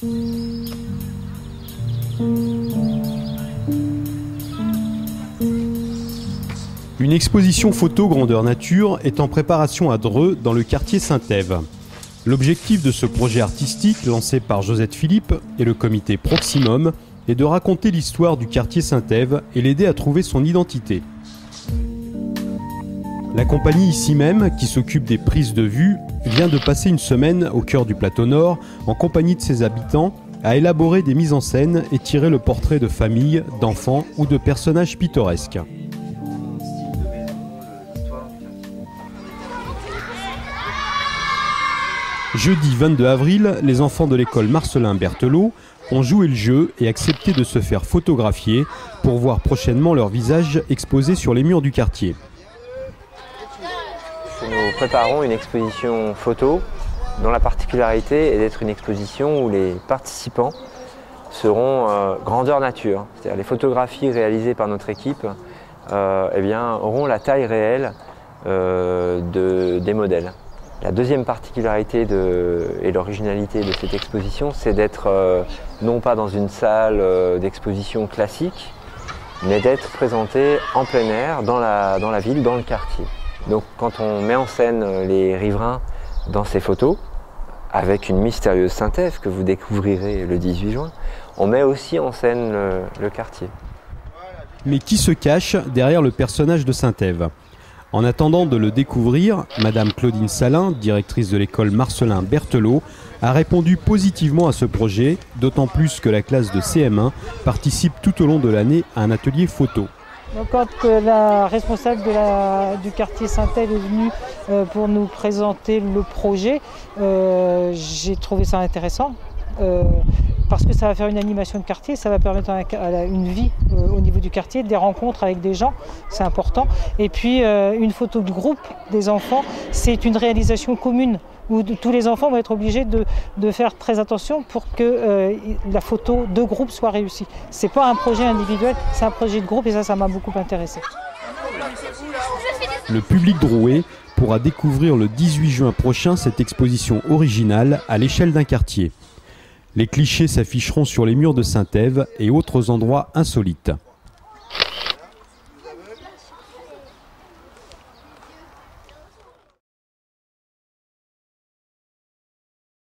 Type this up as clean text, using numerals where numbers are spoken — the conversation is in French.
Une exposition photo grandeur nature est en préparation à Dreux, dans le quartier Saint-Ève. L'objectif de ce projet artistique, lancé par Josette Philippe et le comité Proximum, est de raconter l'histoire du quartier Saint-Ève et l'aider à trouver son identité. La compagnie ici même, qui s'occupe des prises de vue, vient de passer une semaine au cœur du plateau Nord, en compagnie de ses habitants, à élaborer des mises en scène et tirer le portrait de familles, d'enfants ou de personnages pittoresques. Jeudi 22 avril, les enfants de l'école Marcellin Berthelot ont joué le jeu et accepté de se faire photographier pour voir prochainement leur visage exposé sur les murs du quartier. Nous préparons une exposition photo dont la particularité est d'être une exposition où les participants seront grandeur nature. C'est-à-dire les photographies réalisées par notre équipe auront la taille réelle des modèles. La deuxième particularité et l'originalité de cette exposition, c'est d'être non pas dans une salle d'exposition classique, mais d'être présenté en plein air, dans la ville, dans le quartier. Donc quand on met en scène les riverains dans ces photos, avec une mystérieuse Saint-Ève que vous découvrirez le 18 juin, on met aussi en scène le quartier. Mais qui se cache derrière le personnage de Saint-Ève ? En attendant de le découvrir, Madame Claudine Salin, directrice de l'école Marcellin Berthelot, a répondu positivement à ce projet, d'autant plus que la classe de CM1 participe tout au long de l'année à un atelier photo. Donc, quand la responsable du quartier Saint-Ève est venue pour nous présenter le projet, j'ai trouvé ça intéressant. Parce que ça va faire une animation de quartier, ça va permettre à une vie au niveau du quartier, des rencontres avec des gens, c'est important. Et puis une photo de groupe des enfants, c'est une réalisation commune où tous les enfants vont être obligés de faire très attention pour que la photo de groupe soit réussie. C'est pas un projet individuel, c'est un projet de groupe et ça m'a beaucoup intéressé. Le public drouais pourra découvrir le 18 juin prochain cette exposition originale à l'échelle d'un quartier. Les clichés s'afficheront sur les murs de Saint-Ève et autres endroits insolites.